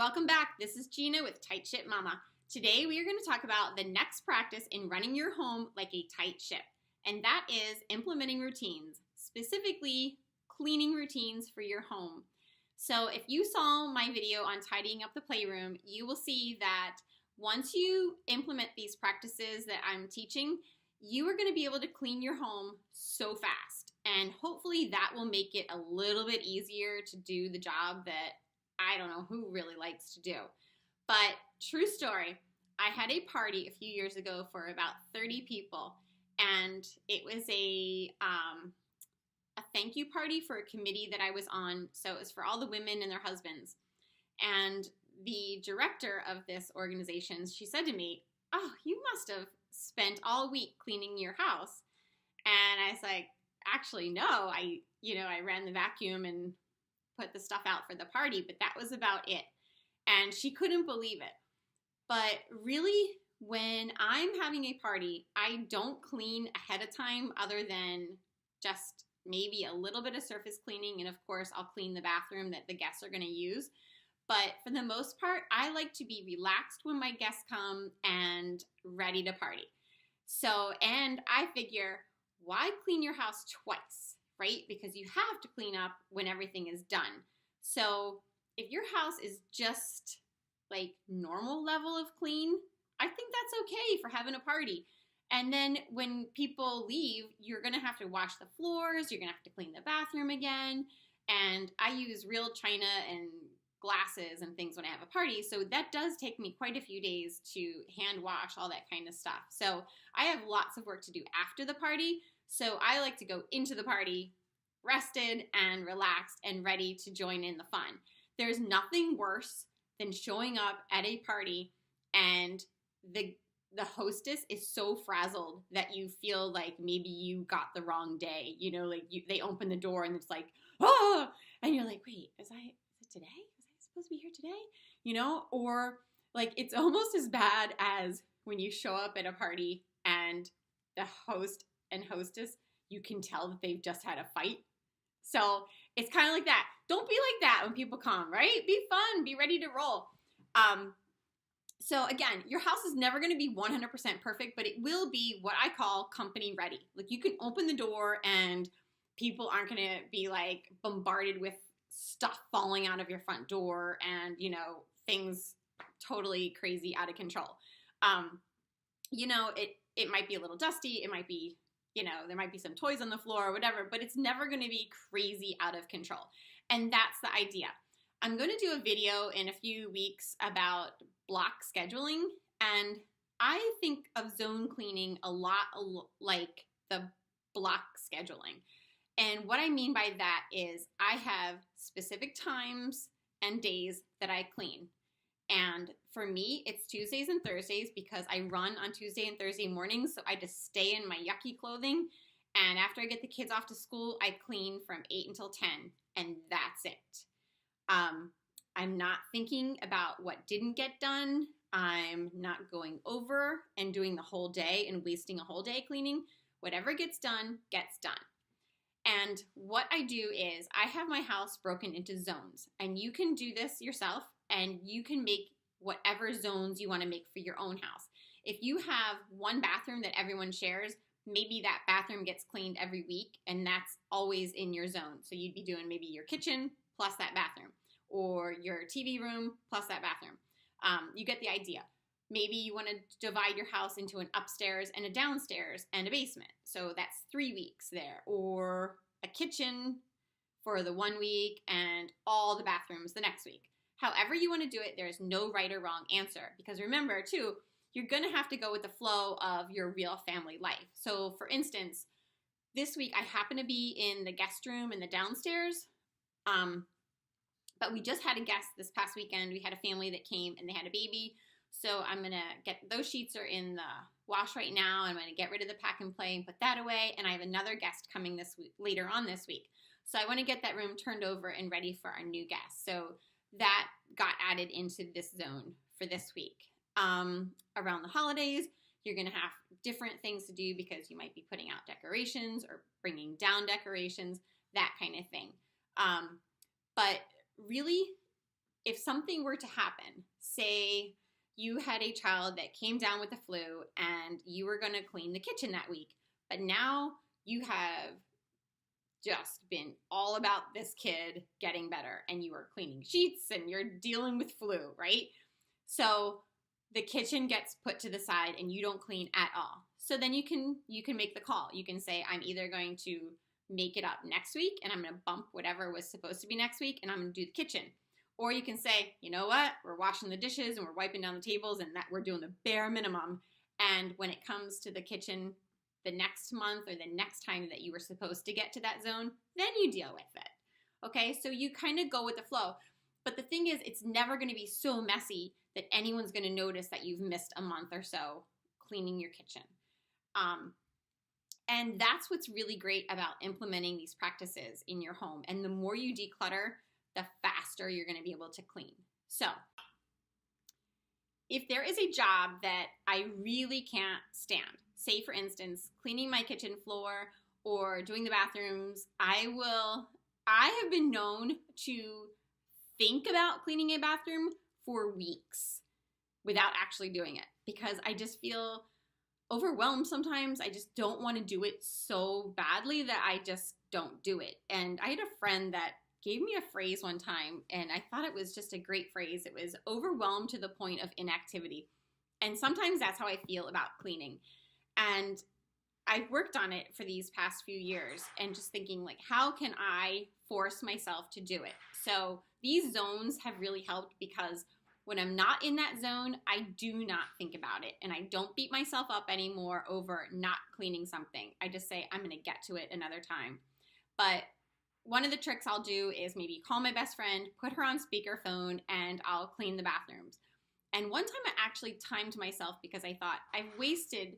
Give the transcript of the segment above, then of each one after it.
welcome back. This is Gina with Tight Ship Mama. Today we are going to talk about the next practice in running your home like a tight ship, and that is implementing routines, specifically cleaning routines for your home. So if you saw my video on tidying up the playroom, you will see that once you implement these practices that I'm teaching, you are going to be able to clean your home so fast, and hopefully that will make it a little bit easier to do the job that I don't know who really likes to do. But true story, I had a party a few years ago for about 30 people, and it was a thank you party for a committee that I was on. So it was for all the women and their husbands. And the director of this organization, she said to me, "Oh, you must have spent all week cleaning your house." And I was like, "Actually, no. I ran the vacuum and put the stuff out for the party, but that was about it." And she couldn't believe it. But really, when I'm having a party, I don't clean ahead of time other than just maybe a little bit of surface cleaning. And of course, I'll clean the bathroom that the guests are going to use. But for the most part, I like to be relaxed when my guests come and ready to party. So, and I figure, why clean your house twice, right? Because you have to clean up when everything is done. So if your house is just like normal level of clean, I think that's okay for having a party. And then when people leave, you're going to have to wash the floors, you're going to have to clean the bathroom again. And I use real china and glasses and things when I have a party. So that does take me quite a few days to hand wash all that kind of stuff. So I have lots of work to do after the party. So I like to go into the party rested and relaxed and ready to join in the fun. There's nothing worse than showing up at a party and the hostess is so frazzled that you feel like maybe you got the wrong day. They open the door and it's like, oh, and you're like, wait, is it today? Was I supposed to be here today? Or like it's almost as bad as when you show up at a party and the host and hostess, you can tell that they've just had a fight. So it's kind of like that. Don't be like that when people come, right? Be fun, be ready to roll. So again, your house is never going to be 100% perfect, but it will be what I call company ready. Like you can open the door and people aren't going to be like bombarded with stuff falling out of your front door and, things totally crazy out of control. It might be a little dusty. It might be, there might be some toys on the floor or whatever, but it's never going to be crazy out of control. And that's the idea. I'm going to do a video in a few weeks about block scheduling, and I think of zone cleaning a lot like the block scheduling. And what I mean by that is I have specific times and days that I clean. And for me, it's Tuesdays and Thursdays because I run on Tuesday and Thursday mornings, so I just stay in my yucky clothing. And after I get the kids off to school, I clean from 8 until 10, and that's it. I'm not thinking about what didn't get done. I'm not going over and doing the whole day and wasting a whole day cleaning. Whatever gets done, gets done. And what I do is I have my house broken into zones, and you can do this yourself, and you can make whatever zones you want to make for your own house. If you have one bathroom that everyone shares, maybe that bathroom gets cleaned every week, and that's always in your zone. So you'd be doing maybe your kitchen plus that bathroom, or your TV room plus that bathroom. You get the idea. Maybe you want to divide your house into an upstairs and a downstairs and a basement. So that's 3 weeks there. Or a kitchen for the 1 week and all the bathrooms the next week. However you want to do it, there's no right or wrong answer. Because remember, too, you're going to have to go with the flow of your real family life. So for instance, this week I happen to be in the guest room in the downstairs. But we just had a guest this past weekend. We had a family that came and they had a baby. So I'm going to get those sheets are in the wash right now. I'm going to get rid of the pack and play and put that away. And I have another guest coming this week, later on this week. So I want to get that room turned over and ready for our new guest. So that got added into this zone for this week. Around the holidays, you're going to have different things to do because you might be putting out decorations or bringing down decorations, that kind of thing. But really, if something were to happen, say you had a child that came down with the flu and you were going to clean the kitchen that week, but now you have just been all about this kid getting better and you are cleaning sheets and you're dealing with flu, right? So the kitchen gets put to the side and you don't clean at all. So then you can make the call. You can say, I'm either going to make it up next week and I'm going to bump whatever was supposed to be next week and I'm going to do the kitchen. Or you can say, you know what, we're washing the dishes and we're wiping down the tables and that we're doing the bare minimum. And when it comes to the kitchen the next month or the next time that you were supposed to get to that zone, then you deal with it. Okay, so you kind of go with the flow. But the thing is, it's never going to be so messy that anyone's going to notice that you've missed a month or so cleaning your kitchen. And that's what's really great about implementing these practices in your home. And the more you declutter, the faster you're going to be able to clean. So if there is a job that I really can't stand, say for instance, cleaning my kitchen floor or doing the bathrooms, I have been known to think about cleaning a bathroom for weeks without actually doing it because I just feel overwhelmed sometimes. I just don't want to do it so badly that I just don't do it. And I had a friend that gave me a phrase one time and I thought it was just a great phrase. It was overwhelmed to the point of inactivity. And sometimes that's how I feel about cleaning. And I've worked on it for these past few years and just thinking like, how can I force myself to do it? So these zones have really helped because when I'm not in that zone, I do not think about it and I don't beat myself up anymore over not cleaning something. I just say, I'm going to get to it another time. But one of the tricks I'll do is maybe call my best friend, put her on speakerphone, and I'll clean the bathrooms. And one time I actually timed myself because I thought I've wasted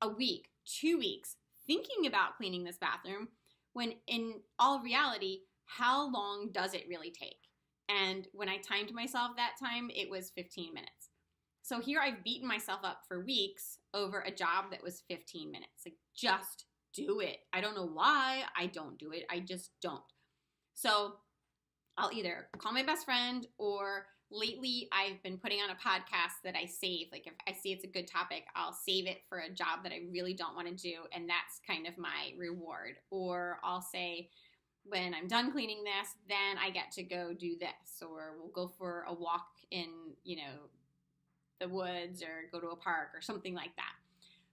a week, 2 weeks thinking about cleaning this bathroom when in all reality, how long does it really take? And when I timed myself that time, it was 15 minutes. So here I've beaten myself up for weeks over a job that was 15 minutes. Like, just do it. I don't know why I don't do it. I just don't. So I'll either call my best friend or lately I've been putting on a podcast that I save. Like if I see it's a good topic, I'll save it for a job that I really don't want to do. And that's kind of my reward. Or I'll say, when I'm done cleaning this, then I get to go do this. Or we'll go for a walk in, the woods or go to a park or something like that.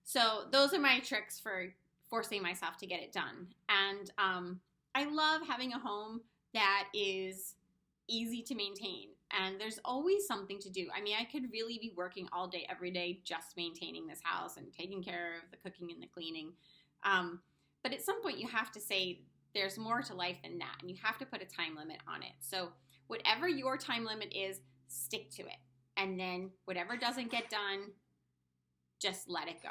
So those are my tricks for forcing myself to get it done. And I love having a home that is easy to maintain. And there's always something to do. I mean, I could really be working all day, every day, just maintaining this house and taking care of the cooking and the cleaning. But at some point you have to say there's more to life than that. And you have to put a time limit on it. So whatever your time limit is, stick to it. And then whatever doesn't get done, just let it go.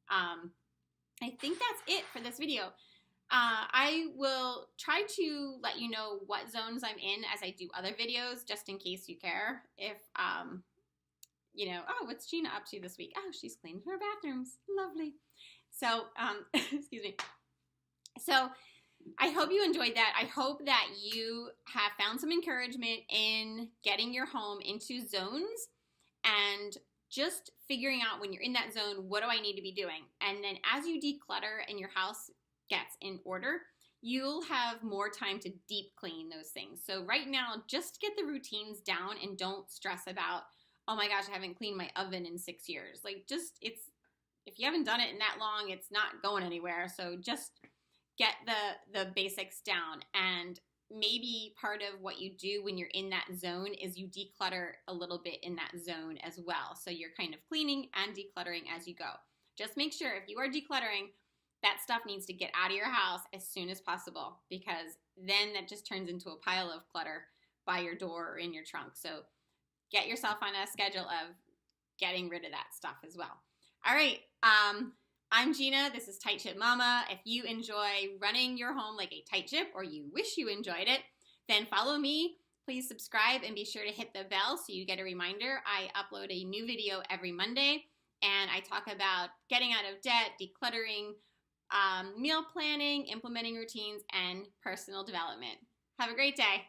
I think that's it for this video. I will try to let you know what zones I'm in as I do other videos, just in case you care. If, what's Gina up to this week? Oh, she's cleaning her bathrooms. Lovely. So, excuse me. So, I hope you enjoyed that. I hope that you have found some encouragement in getting your home into zones and just figuring out when you're in that zone, what do I need to be doing? And then as you declutter and your house gets in order, you'll have more time to deep clean those things. So right now, just get the routines down and don't stress about, oh my gosh, I haven't cleaned my oven in 6 years. Like if you haven't done it in that long, it's not going anywhere. So just get the basics down. And maybe part of what you do when you're in that zone is you declutter a little bit in that zone as well. So you're kind of cleaning and decluttering as you go. Just make sure if you are decluttering, that stuff needs to get out of your house as soon as possible, because then that just turns into a pile of clutter by your door or in your trunk. So get yourself on a schedule of getting rid of that stuff as well. All right. I'm Gina. This is Tight Ship Mama. If you enjoy running your home like a tight ship, or you wish you enjoyed it, then follow me. Please subscribe and be sure to hit the bell so you get a reminder. I upload a new video every Monday, and I talk about getting out of debt, decluttering, meal planning, implementing routines, and personal development. Have a great day.